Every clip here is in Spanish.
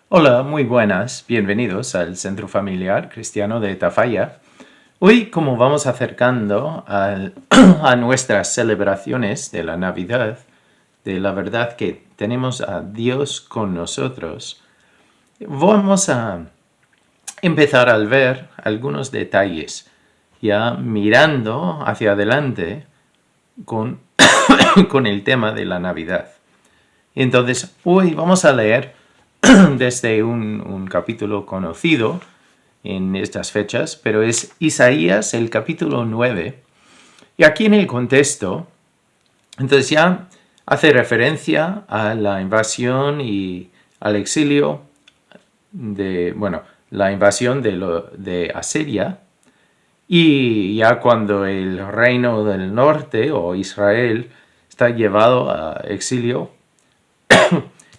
Hola, muy buenas. Bienvenidos al Centro Familiar Cristiano de Tafalla. Hoy, como vamos acercando a nuestras celebraciones de la Navidad, de la verdad que tenemos a Dios con nosotros, vamos a empezar a ver algunos detalles, ya mirando hacia adelante con, con el tema de la Navidad. Entonces, hoy vamos a leer desde un capítulo conocido en estas fechas, pero es Isaías, el capítulo 9. Y aquí en el contexto, entonces ya hace referencia a la invasión y al exilio la invasión de Asiria, y ya cuando el reino del norte o Israel está llevado a exilio.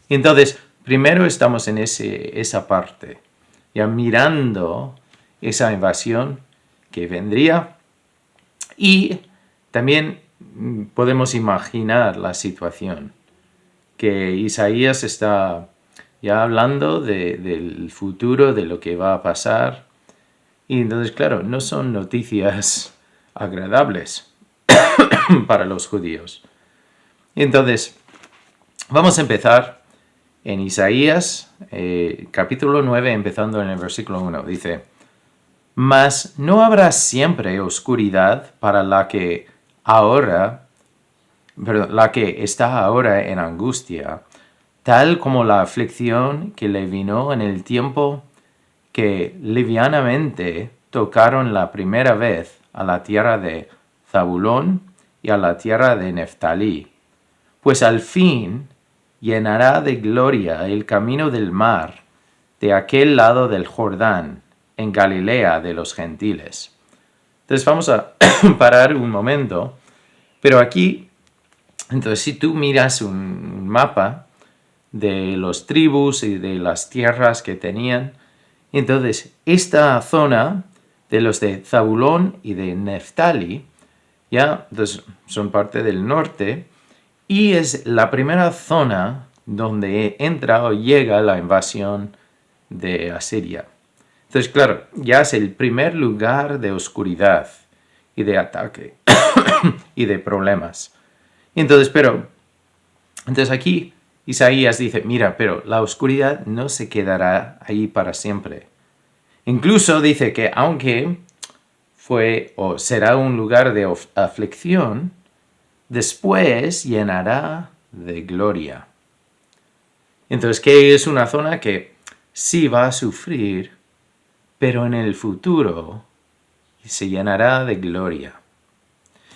Entonces, primero estamos en esa parte, ya mirando esa invasión que vendría, y también podemos imaginar la situación que Isaías está ya hablando del futuro, de lo que va a pasar. Y entonces, claro, no son noticias agradables para los judíos. Entonces, vamos a empezar en Isaías, capítulo 9, empezando en el versículo 1. Dice: Mas no habrá siempre oscuridad para la que está ahora en angustia, tal como la aflicción que le vino en el tiempo que livianamente tocaron la primera vez a la tierra de Zabulón y a la tierra de Neftalí. Pues al fin llenará de gloria el camino del mar, de aquel lado del Jordán, en Galilea de los gentiles. Entonces vamos a parar un momento, pero aquí, entonces si tú miras un mapa de los tribus y de las tierras que tenían, entonces esta zona de los de Zabulón y de Neftali, ya entonces son parte del norte, y es la primera zona donde entra o llega la invasión de Asiria. Entonces, claro, ya es el primer lugar de oscuridad y de ataque y de problemas. Entonces aquí Isaías dice, mira, pero la oscuridad no se quedará ahí para siempre. Incluso dice que aunque fue o será un lugar de aflicción, después llenará de gloria. Entonces, ¿qué es una zona que sí va a sufrir, pero en el futuro se llenará de gloria?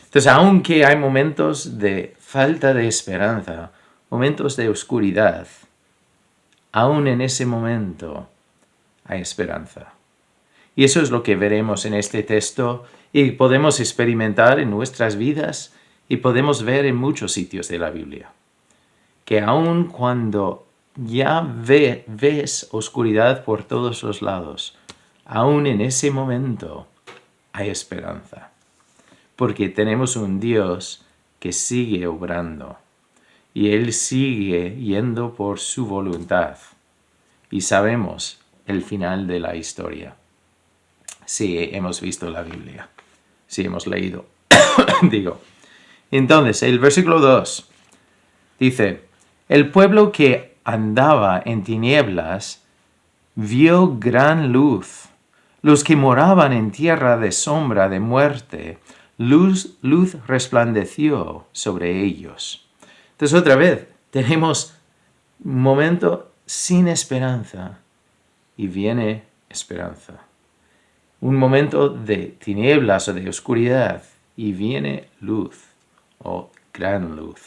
Entonces, aunque hay momentos de falta de esperanza, momentos de oscuridad, aún en ese momento hay esperanza. Y eso es lo que veremos en este texto y podemos experimentar en nuestras vidas y podemos ver en muchos sitios de la Biblia. Que aun cuando ya ves oscuridad por todos los lados, aún en ese momento hay esperanza. Porque tenemos un Dios que sigue obrando y Él sigue yendo por su voluntad. Y sabemos el final de la historia. Si hemos visto la Biblia, si hemos leído. Digo. Entonces, el versículo 2 dice: El pueblo que andaba en tinieblas vio gran luz. Los que moraban en tierra de sombra de muerte, luz resplandeció sobre ellos. Entonces otra vez tenemos un momento sin esperanza y viene esperanza. Un momento de tinieblas o de oscuridad y viene luz o gran luz.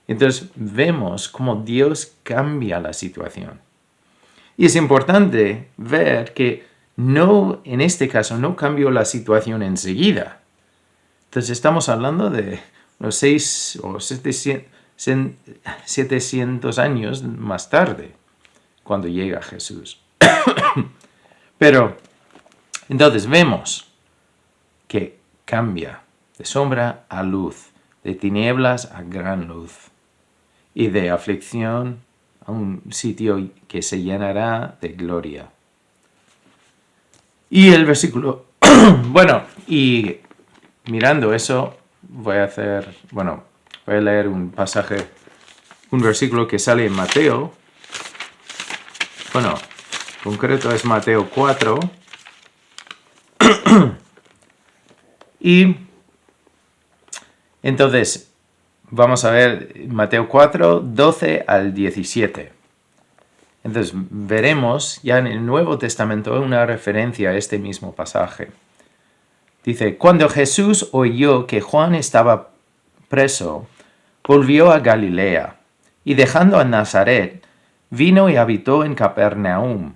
Entonces vemos cómo Dios cambia la situación. Y es importante ver que no, en este caso, no cambió la situación enseguida. Entonces estamos hablando de unos 6 o 700 años más tarde, cuando llega Jesús. Pero entonces vemos que cambia de sombra a luz, de tinieblas a gran luz, y de aflicción a un sitio que se llenará de gloria. Y el versículo, bueno, y mirando eso, voy a leer un pasaje, un versículo que sale en Mateo. Bueno, concreto es Mateo 4. Y entonces, vamos a ver Mateo 4, 12 al 17. Entonces, veremos ya en el Nuevo Testamento una referencia a este mismo pasaje. Dice, cuando Jesús oyó que Juan estaba preso, volvió a Galilea, y dejando a Nazaret, vino y habitó en Capernaum,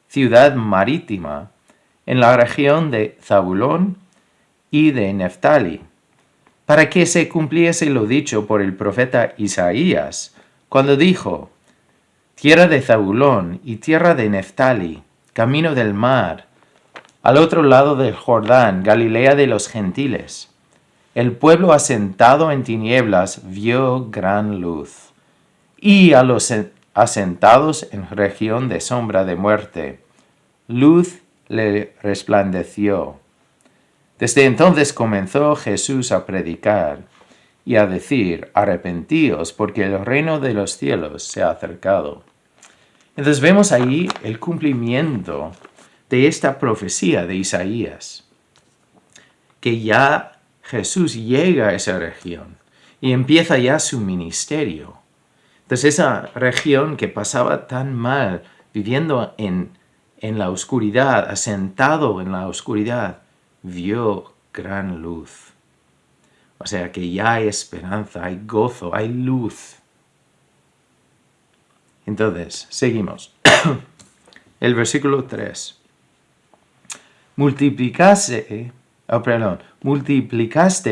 ciudad marítima, en la región de Zabulón y de Neftali, para que se cumpliese lo dicho por el profeta Isaías, cuando dijo, tierra de Zabulón y tierra de Neftali, camino del mar, al otro lado del Jordán, Galilea de los gentiles. El pueblo asentado en tinieblas vio gran luz, y a los asentados en región de sombra de muerte, luz le resplandeció. Desde entonces comenzó Jesús a predicar y a decir, arrepentíos, porque el reino de los cielos se ha acercado. Entonces vemos ahí el cumplimiento de esta profecía de Isaías, que ya Jesús llega a esa región y empieza ya su ministerio. Entonces esa región que pasaba tan mal, viviendo en la oscuridad, asentado en la oscuridad, vio gran luz. O sea que ya hay esperanza, hay gozo, hay luz. Entonces, seguimos. El versículo 3. Multiplicaste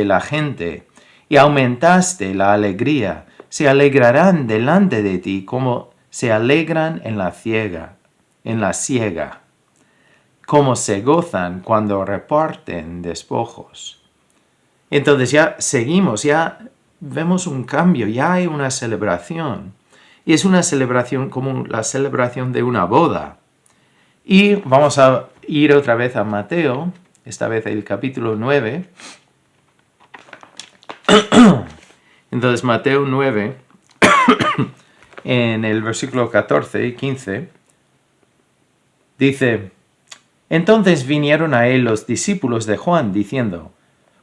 la gente y aumentaste la alegría. Se alegrarán delante de ti como se alegran en la siega, como se gozan cuando reparten despojos. Entonces ya seguimos, ya vemos un cambio, ya hay una celebración. Y es una celebración como la celebración de una boda. Y vamos a ir otra vez a Mateo, esta vez el capítulo 9. Entonces Mateo 9, en el versículo 14 y 15, dice, entonces vinieron a él los discípulos de Juan, diciendo,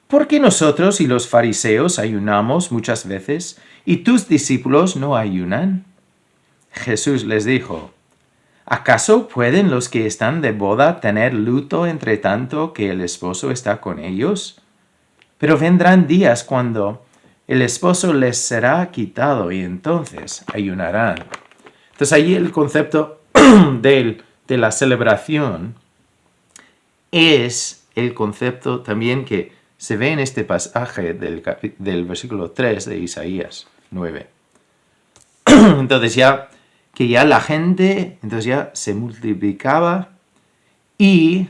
¿por qué nosotros y los fariseos ayunamos muchas veces, y tus discípulos no ayunan? Jesús les dijo, ¿acaso pueden los que están de boda tener luto entre tanto que el esposo está con ellos? Pero vendrán días cuando el esposo les será quitado y entonces ayunarán. Entonces allí el concepto de la celebración es el concepto también que se ve en este pasaje del versículo 3 de Isaías 9. Entonces ya la gente entonces ya se multiplicaba y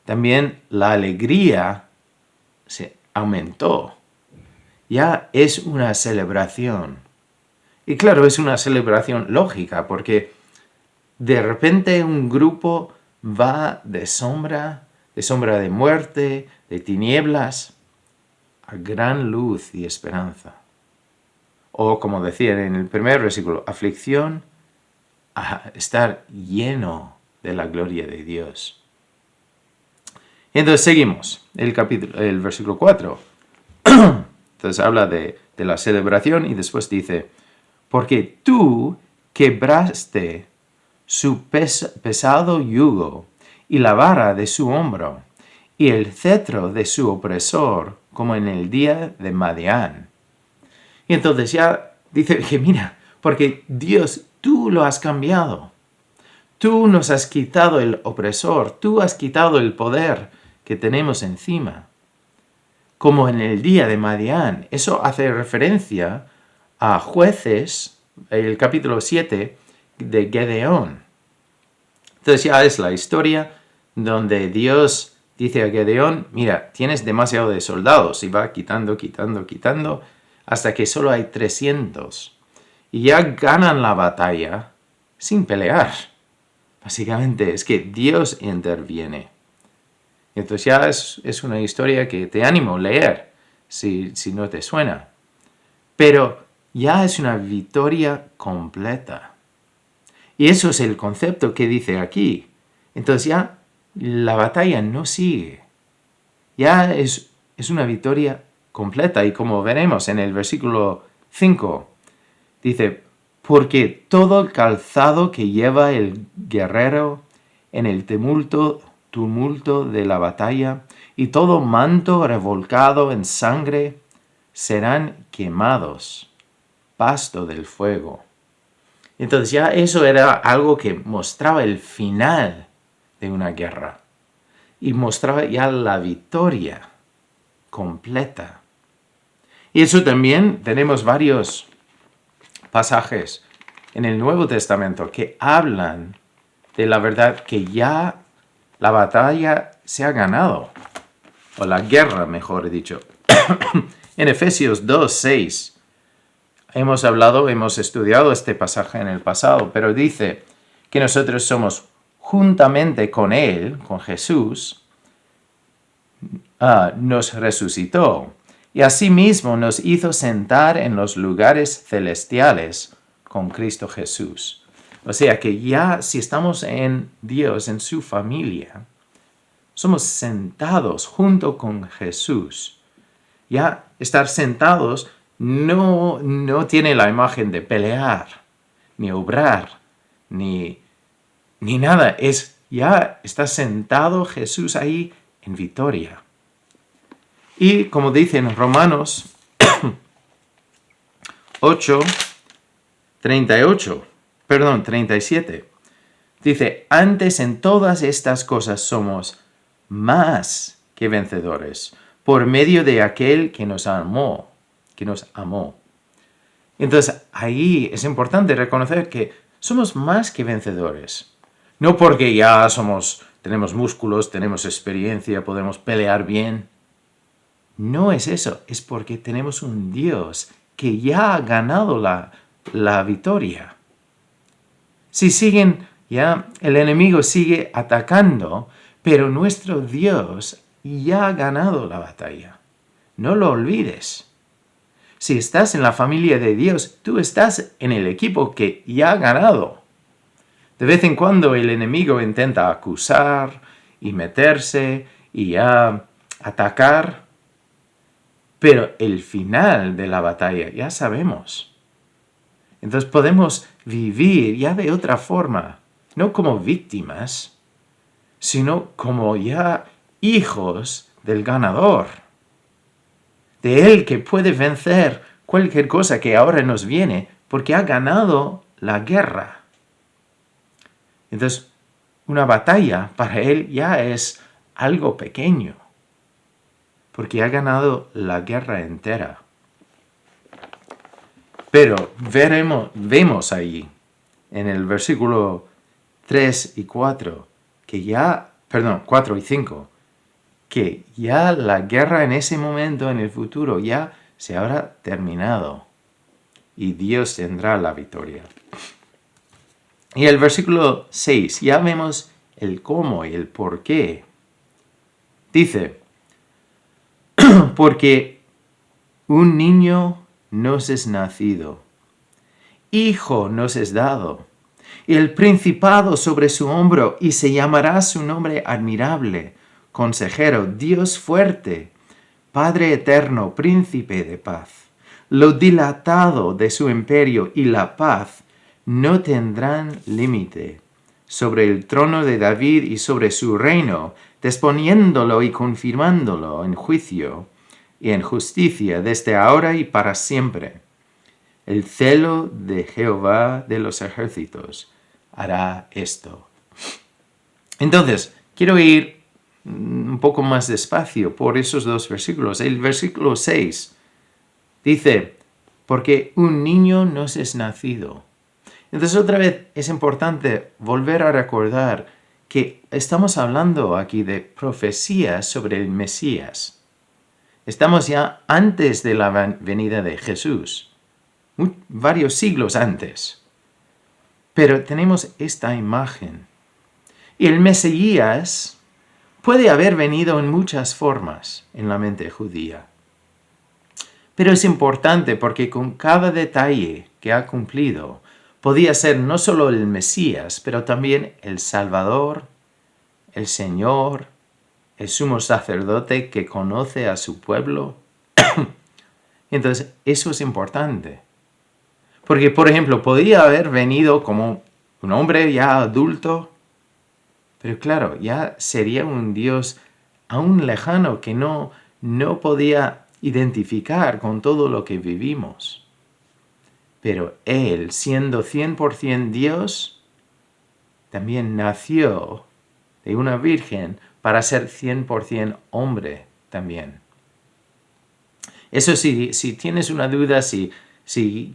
también la alegría se aumentó. Ya es una celebración. Y claro, es una celebración lógica porque de repente un grupo va de sombra de muerte, de tinieblas, a gran luz y esperanza. O como decía en el primer versículo, aflicción, a estar lleno de la gloria de Dios. Entonces seguimos el versículo 4. Entonces habla de la celebración y después dice, porque tú quebraste su pesado yugo y la vara de su hombro y el cetro de su opresor, como en el día de Madián. Y entonces ya dice que mira, porque Dios, tú lo has cambiado. Tú nos has quitado el opresor, tú has quitado el poder que tenemos encima. Como en el día de Madián. Eso hace referencia a Jueces, el capítulo 7 de Gedeón. Entonces ya es la historia donde Dios dice a Gedeón, mira, tienes demasiado de soldados, y va quitando, hasta que solo hay 300. Y ya ganan la batalla, sin pelear. Básicamente es que Dios interviene. Entonces ya es una historia que te animo a leer, si no te suena. Pero ya es una victoria completa. Y eso es el concepto que dice aquí. Entonces ya la batalla no sigue. Ya es una victoria completa. Y como veremos en el versículo 5, dice, porque todo el calzado que lleva el guerrero en el tumulto de la batalla y todo manto revolcado en sangre serán quemados, pasto del fuego. Entonces ya eso era algo que mostraba el final de una guerra y mostraba ya la victoria completa. Y eso también tenemos varios pasajes en el Nuevo Testamento que hablan de la verdad que ya la batalla se ha ganado, o la guerra, mejor dicho. En Efesios 2:6 hemos estudiado este pasaje en el pasado, pero dice que nosotros somos juntamente con Él, con Jesús, nos resucitó y asimismo nos hizo sentar en los lugares celestiales con Cristo Jesús. O sea que ya si estamos en Dios, en su familia, somos sentados junto con Jesús. Ya estar sentados no tiene la imagen de pelear, ni obrar, ni nada. Ya está sentado Jesús ahí en victoria. Y como dice en Romanos 37, dice, antes en todas estas cosas somos más que vencedores, por medio de aquel que nos amó. Entonces, ahí es importante reconocer que somos más que vencedores. No porque ya tenemos músculos, tenemos experiencia, podemos pelear bien. No es eso, es porque tenemos un Dios que ya ha ganado la victoria. Si el enemigo sigue atacando, pero nuestro Dios ya ha ganado la batalla. No lo olvides. Si estás en la familia de Dios, tú estás en el equipo que ya ha ganado. De vez en cuando el enemigo intenta acusar y meterse y atacar, pero el final de la batalla ya sabemos. Entonces podemos vivir ya de otra forma, no como víctimas, sino como ya hijos del ganador, de Él que puede vencer cualquier cosa que ahora nos viene, porque ha ganado la guerra. Entonces, una batalla para Él ya es algo pequeño, porque ha ganado la guerra entera. Pero vemos ahí, en el versículo 3 y 4, 4 y 5, que ya la guerra en ese momento, en el futuro, ya se habrá terminado y Dios tendrá la victoria. Y el versículo 6, ya vemos el cómo y el por qué. Dice, porque un niño nos es nacido, hijo nos es dado, y el principado sobre su hombro, y se llamará su nombre admirable, consejero, Dios fuerte, Padre eterno, príncipe de paz. Lo dilatado de su imperio y la paz no tendrán límite sobre el trono de David y sobre su reino, disponiéndolo y confirmándolo en juicio y en justicia desde ahora y para siempre. El celo de Jehová de los ejércitos hará esto. Entonces, quiero ir un poco más despacio por esos dos versículos. El versículo 6 dice, porque un niño nos es nacido. Entonces otra vez es importante volver a recordar que estamos hablando aquí de profecías sobre el Mesías. Estamos ya antes de la venida de Jesús, varios siglos antes. Pero tenemos esta imagen. Y el Mesías puede haber venido en muchas formas en la mente judía. Pero es importante porque con cada detalle que ha cumplido, podía ser no solo el Mesías, pero también el Salvador, el Señor, el sumo sacerdote que conoce a su pueblo. Entonces, eso es importante. Porque, por ejemplo, podía haber venido como un hombre ya adulto, pero claro, ya sería un Dios aún lejano que no podía identificar con todo lo que vivimos. Pero Él, siendo 100% Dios, también nació de una virgen para ser 100% hombre también. Eso sí, si tienes una duda, si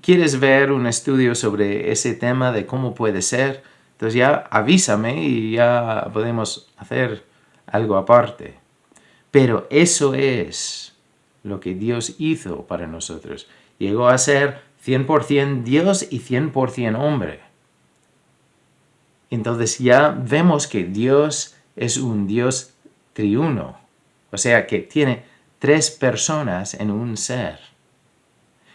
quieres ver un estudio sobre ese tema de cómo puede ser, entonces ya avísame y ya podemos hacer algo aparte. Pero eso es lo que Dios hizo para nosotros. Llegó a ser 100% Dios y 100% hombre. Entonces ya vemos que Dios es un Dios triuno. O sea que tiene 3 personas en un ser.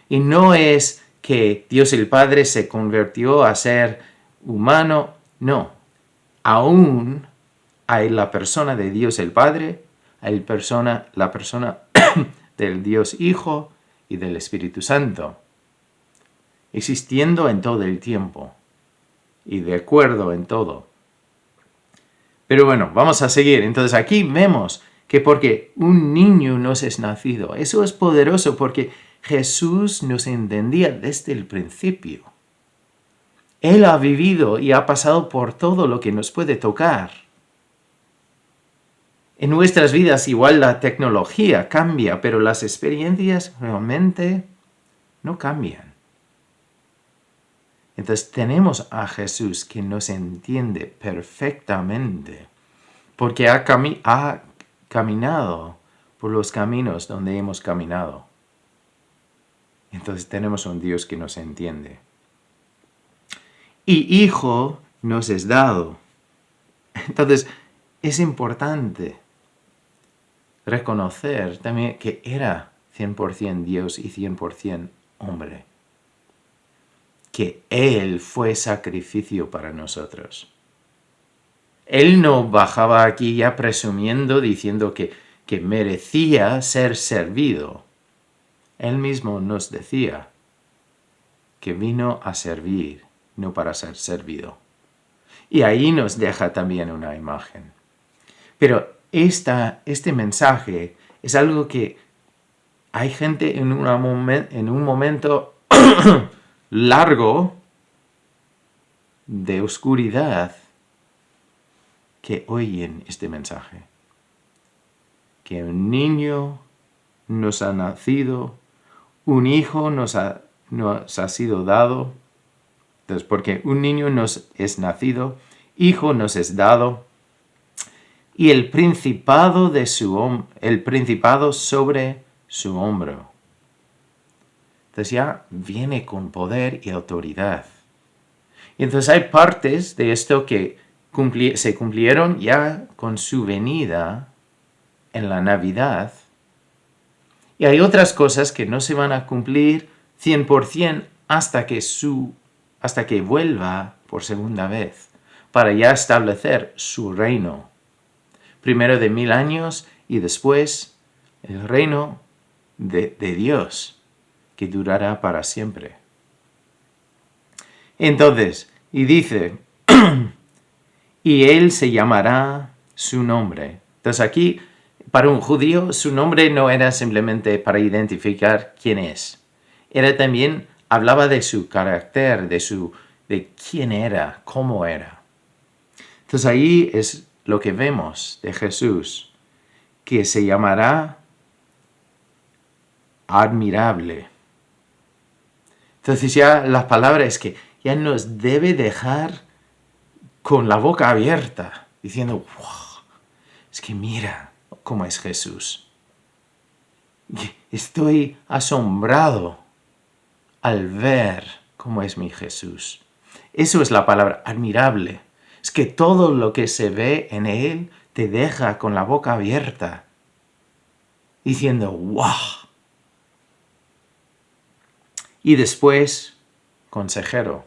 Y no es que Dios el Padre se convirtió a ser humano, no. Aún hay la persona de Dios el Padre, hay la persona del Dios Hijo y del Espíritu Santo, existiendo en todo el tiempo y de acuerdo en todo. Pero bueno, vamos a seguir. Entonces aquí vemos que porque un niño nos es nacido, eso es poderoso porque Jesús nos entendía desde el principio. Él ha vivido y ha pasado por todo lo que nos puede tocar. En nuestras vidas igual la tecnología cambia, pero las experiencias realmente no cambian. Entonces tenemos a Jesús que nos entiende perfectamente porque ha caminado por los caminos donde hemos caminado. Entonces tenemos un Dios que nos entiende. Y Hijo nos es dado. Entonces es importante reconocer también que era 100% Dios y 100% hombre. Que Él fue sacrificio para nosotros. Él no bajaba aquí ya presumiendo, diciendo que merecía ser servido. Él mismo nos decía que vino a servir, no para ser servido. Y ahí nos deja también una imagen. Pero este mensaje es algo que hay gente en un momento largo de oscuridad que oyen este mensaje. Que un niño nos ha nacido, un hijo nos ha sido dado. Entonces, porque un niño nos es nacido, hijo nos es dado, y el principado sobre su hombro. Entonces ya viene con poder y autoridad. Y entonces hay partes de esto que se cumplieron ya con su venida en la Navidad. Y hay otras cosas que no se van a cumplir 100% hasta que vuelva por segunda vez, para ya establecer su reino. Primero de 1000 años y después el reino de Dios, que durará para siempre. Entonces, y dice, y él se llamará su nombre. Entonces aquí, para un judío, su nombre no era simplemente para identificar quién es. Era también, hablaba de su carácter, de quién era, cómo era. Entonces ahí es lo que vemos de Jesús, que se llamará admirable. Entonces ya la palabra es que ya nos debe dejar con la boca abierta, diciendo, wow, es que mira cómo es Jesús. Estoy asombrado al ver cómo es mi Jesús. Eso es la palabra, admirable. Es que todo lo que se ve en Él te deja con la boca abierta, diciendo, ¡wow! Y después, consejero.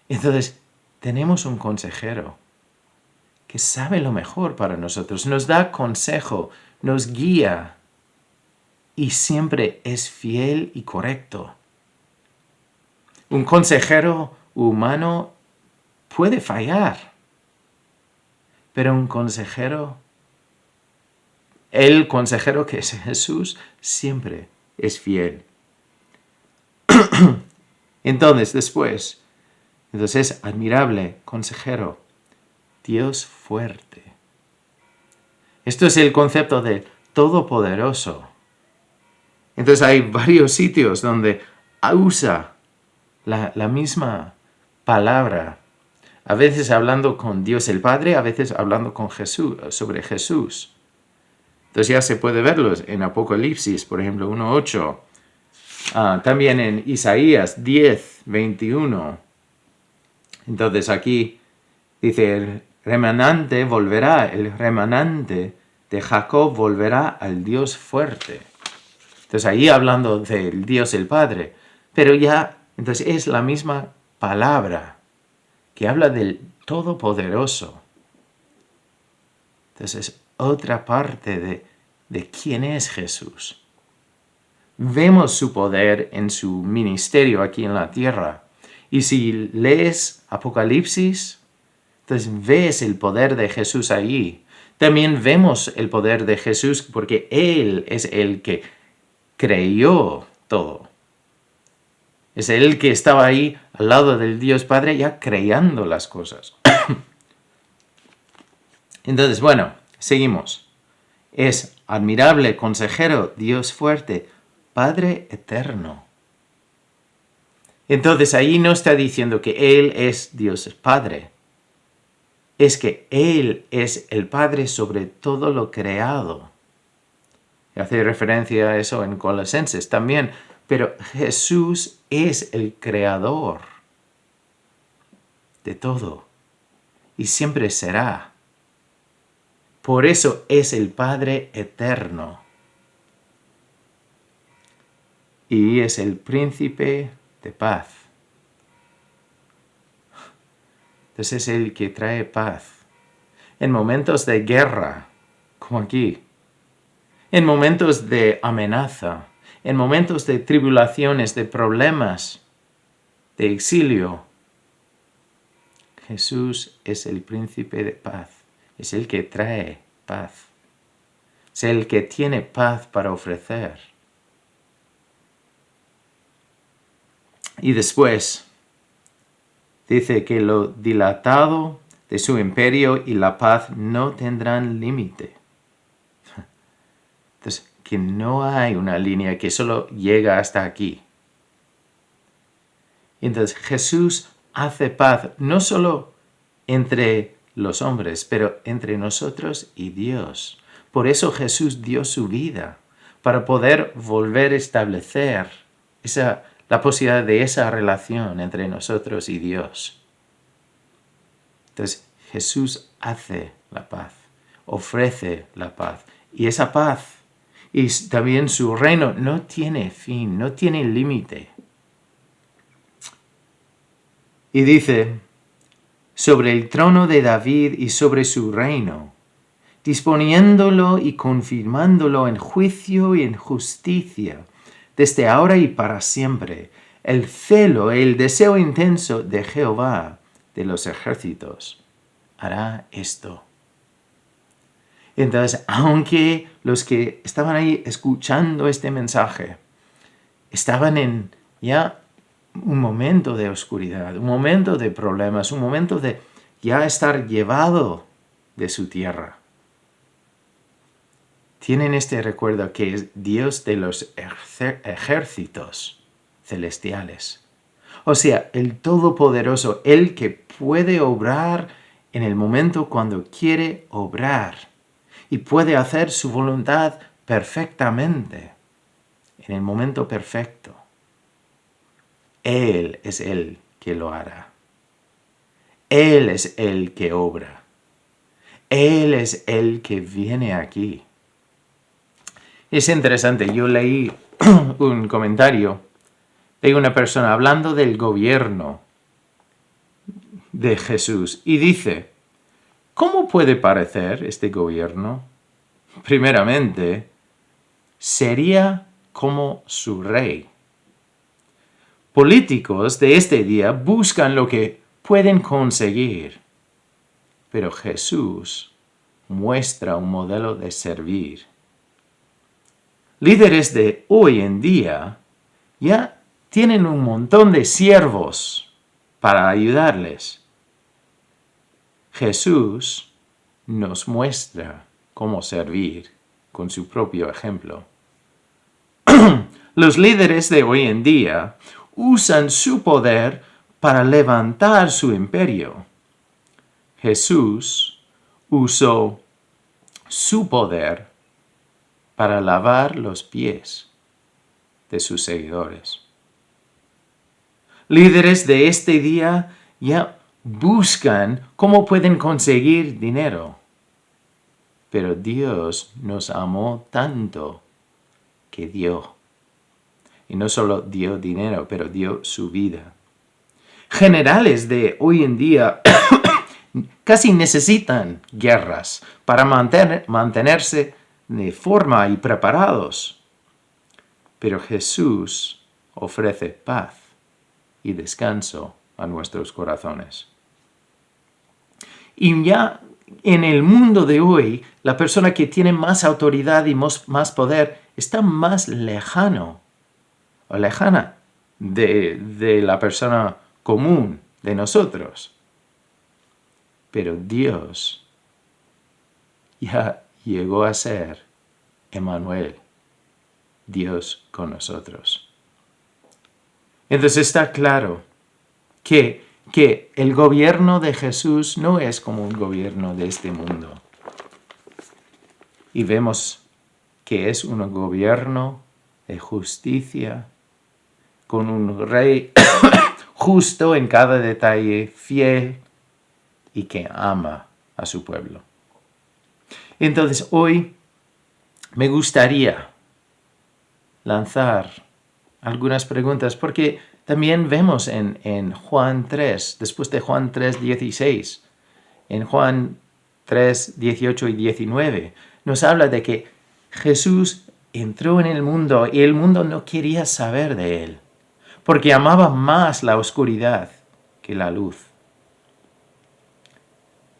Entonces, tenemos un consejero que sabe lo mejor para nosotros, nos da consejo, nos guía y siempre es fiel y correcto. Un consejero humano puede fallar, pero el consejero que es Jesús, siempre es fiel. Entonces es admirable, consejero, Dios fuerte. Esto es el concepto de todopoderoso. Entonces hay varios sitios donde usa la misma palabra. A veces hablando con Dios el Padre, a veces hablando con Jesús, sobre Jesús. Entonces ya se puede verlos en Apocalipsis, por ejemplo, 1:8. También en Isaías 10:21. Entonces aquí dice, el remanente de Jacob volverá al Dios fuerte. Entonces ahí hablando del Dios el Padre. Pero ya, entonces es la misma palabra que habla del Todopoderoso. Entonces es otra parte de quién es Jesús. Vemos su poder en su ministerio aquí en la tierra. Y si lees Apocalipsis, entonces ves el poder de Jesús allí. También vemos el poder de Jesús porque Él es el que creyó todo. Es Él que estaba ahí al lado del Dios Padre ya creando las cosas. Entonces, bueno, seguimos. Es admirable, consejero, Dios fuerte, Padre eterno. Entonces ahí no está diciendo que Él es Dios Padre. Es que Él es el Padre sobre todo lo creado. Hace referencia a eso en Colosenses también. Pero Jesús es el creador de todo. Y siempre será. Por eso es el Padre eterno. Y es el príncipe de paz. Entonces es el que trae paz. En momentos de guerra, como aquí. En momentos de amenaza. En momentos de tribulaciones, de problemas, de exilio. Jesús es el príncipe de paz. Es el que trae paz. Es el que tiene paz para ofrecer. Y después dice que lo dilatado de su imperio y la paz no tendrán límite. Entonces, que no hay una línea que solo llega hasta aquí. Entonces, Jesús hace paz no solo entre los hombres, pero entre nosotros y Dios. Por eso Jesús dio su vida, para poder volver a establecer la posibilidad de esa relación entre nosotros y Dios. Entonces, Jesús hace la paz, ofrece la paz. Y esa paz y también su reino no tiene fin, no tiene límite. Y dice, sobre el trono de David y sobre su reino, disponiéndolo y confirmándolo en juicio y en justicia, desde ahora y para siempre, el celo y el deseo intenso de Jehová de los ejércitos hará esto. Entonces, aunque los que estaban ahí escuchando este mensaje estaban en ya un momento de oscuridad, un momento de problemas, un momento de ya estar llevado de su tierra, tienen este recuerdo que es Dios de los ejércitos celestiales. O sea, el Todopoderoso, el que puede obrar en el momento cuando quiere obrar y puede hacer su voluntad perfectamente, en el momento perfecto. Él es el que lo hará. Él es el que obra. Él es el que viene aquí. Es interesante, yo leí un comentario de una persona hablando del gobierno de Jesús y dice, ¿cómo puede parecer este gobierno? Primeramente, sería como su rey. Políticos de este día buscan lo que pueden conseguir, pero Jesús muestra un modelo de servir. Líderes de hoy en día ya tienen un montón de siervos para ayudarles. Jesús nos muestra cómo servir con su propio ejemplo. Los líderes de hoy en día usan su poder para levantar su imperio. Jesús usó su poder para lavar los pies de sus seguidores. Líderes de este día ya buscan cómo pueden conseguir dinero. Pero Dios nos amó tanto que dio. Y no solo dio dinero, pero dio su vida. Generales de hoy en día casi necesitan guerras para mantenerse de forma y preparados. Pero Jesús ofrece paz y descanso a nuestros corazones. Y ya en el mundo de hoy, la persona que tiene más autoridad y más poder está más lejana de la persona común, de nosotros. Pero Dios ya llegó a ser Emmanuel, Dios con nosotros. Entonces está claro que el gobierno de Jesús no es como un gobierno de este mundo. Y vemos que es un gobierno de justicia, con un rey justo en cada detalle, fiel y que ama a su pueblo. Entonces hoy me gustaría lanzar algunas preguntas, porque también vemos en Juan 3, después de Juan 3:16, en Juan 3:18 y 19, nos habla de que Jesús entró en el mundo y el mundo no quería saber de él, porque amaba más la oscuridad que la luz.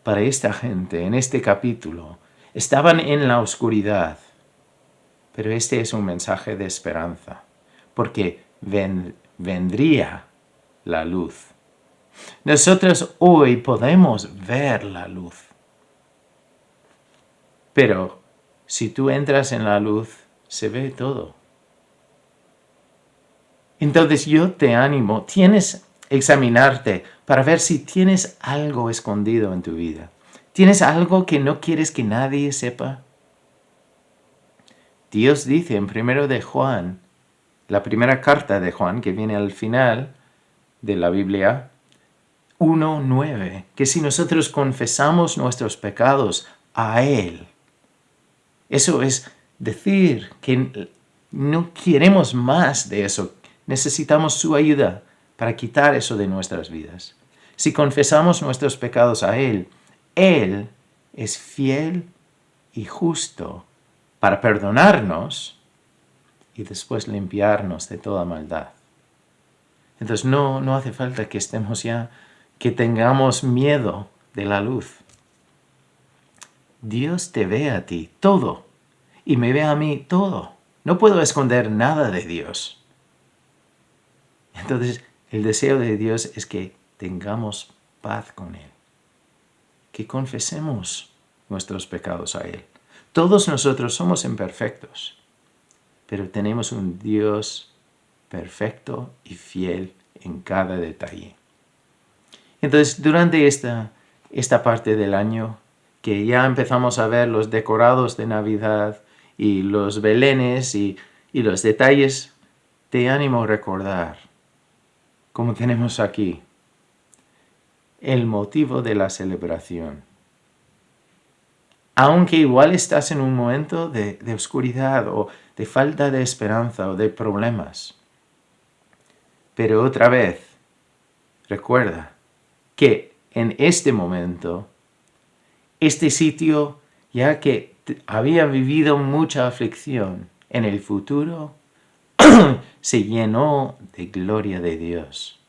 Para esta gente, en este capítulo, estaban en la oscuridad, pero este es un mensaje de esperanza, porque vendría la luz. Nosotros hoy podemos ver la luz, pero si tú entras en la luz, se ve todo. Entonces yo te animo, tienes que examinarte para ver si tienes algo escondido en tu vida. ¿Tienes algo que no quieres que nadie sepa? Dios dice en 1 de Juan, la primera carta de Juan, que viene al final de la Biblia, 1:9, que si nosotros confesamos nuestros pecados a Él, eso es decir que no queremos más de eso. Necesitamos su ayuda para quitar eso de nuestras vidas. Si confesamos nuestros pecados a Él, Él es fiel y justo para perdonarnos y después limpiarnos de toda maldad. Entonces no hace falta que estemos ya, que tengamos miedo de la luz. Dios te ve a ti todo y me ve a mí todo. No puedo esconder nada de Dios. Entonces, el deseo de Dios es que tengamos paz con Él, que confesemos nuestros pecados a Él. Todos nosotros somos imperfectos, pero tenemos un Dios perfecto y fiel en cada detalle. Entonces, durante esta parte del año, que ya empezamos a ver los decorados de Navidad y los belenes y los detalles, te animo a recordar, como tenemos aquí, el motivo de la celebración. Aunque igual estás en un momento de oscuridad o de falta de esperanza o de problemas. Pero otra vez, recuerda que en este momento, este sitio, ya que había vivido mucha aflicción, en el futuro se llenó de gloria de Dios.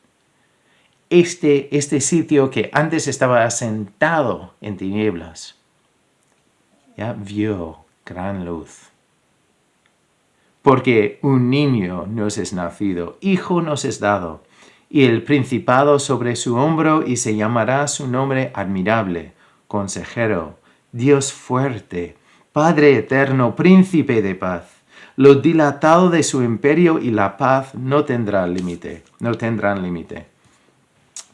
Este sitio que antes estaba asentado en tinieblas, ya vio gran luz. Porque un niño nos es nacido, hijo nos es dado, y el principado sobre su hombro, y se llamará su nombre admirable, consejero, Dios fuerte, Padre eterno, príncipe de paz. Lo dilatado de su imperio y la paz no tendrán límite.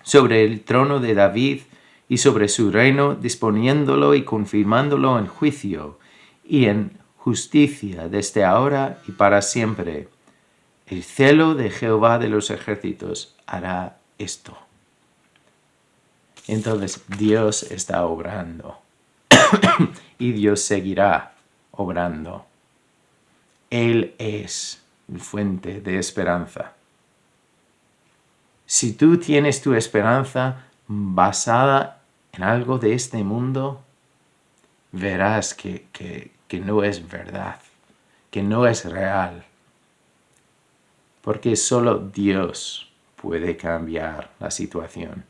Sobre el trono de David y sobre su reino, disponiéndolo y confirmándolo en juicio y en justicia desde ahora y para siempre. El celo de Jehová de los ejércitos hará esto. Entonces Dios está obrando y Dios seguirá obrando. Él es fuente de esperanza. Si tú tienes tu esperanza basada en algo de este mundo, verás que no es verdad, que no es real. Porque solo Dios puede cambiar la situación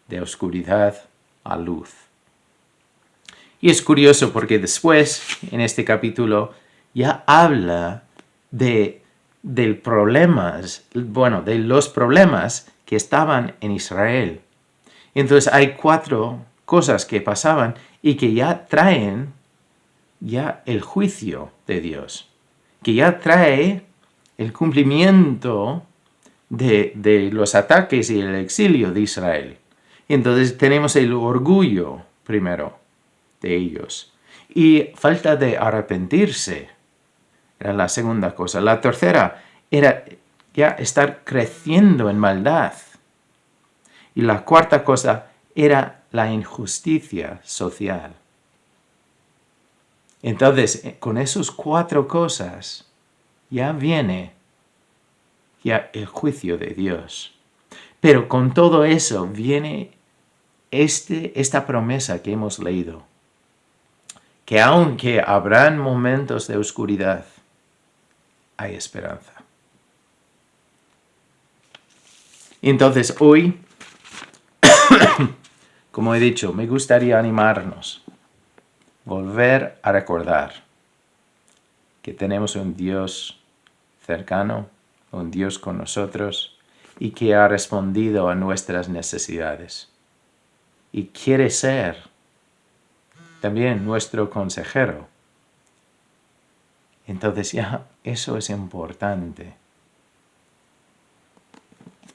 de oscuridad a luz. Y es curioso porque después, en este capítulo, ya habla de los problemas que estaban en Israel. Entonces hay 4 cosas que pasaban y que ya traen el juicio de Dios, que ya trae el cumplimiento de los ataques y el exilio de Israel. Entonces tenemos el orgullo primero de ellos y falta de arrepentirse. Era la segunda cosa. La tercera era ya estar creciendo en maldad. Y la cuarta cosa era la injusticia social. Entonces, con esas 4 cosas ya viene el juicio de Dios. Pero con todo eso viene esta promesa que hemos leído. Que aunque habrán momentos de oscuridad, hay esperanza. Entonces hoy, como he dicho, me gustaría animarnos, volver a recordar que tenemos un Dios cercano, un Dios con nosotros y que ha respondido a nuestras necesidades. Y quiere ser también nuestro consejero. Entonces ya eso es importante.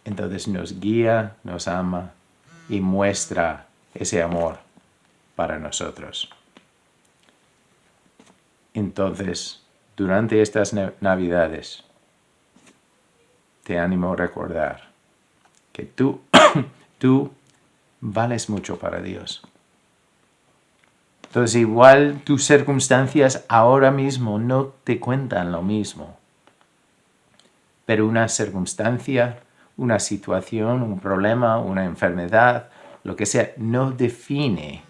Entonces nos guía, nos ama y muestra ese amor para nosotros. Entonces, durante estas Navidades, te animo a recordar que tú vales mucho para Dios. Entonces, igual tus circunstancias ahora mismo no te cuentan lo mismo. Pero una circunstancia, una situación, un problema, una enfermedad, lo que sea, no define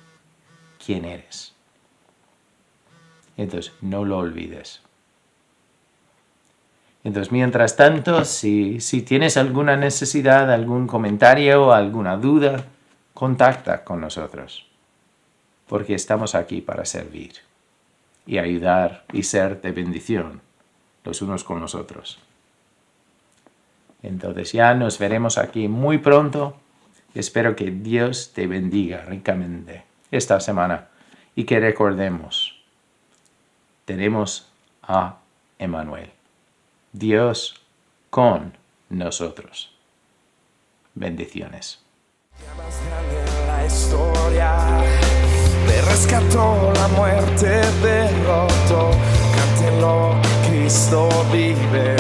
quién eres. Entonces, no lo olvides. Entonces, mientras tanto, si tienes alguna necesidad, algún comentario o alguna duda, contacta con nosotros. Porque estamos aquí para servir y ayudar y ser de bendición los unos con los otros. Entonces ya nos veremos aquí muy pronto. Espero que Dios te bendiga ricamente esta semana y que recordemos, tenemos a Emmanuel, Dios con nosotros. Bendiciones. Rescató la muerte, derrotó, cántelo, Cristo vive.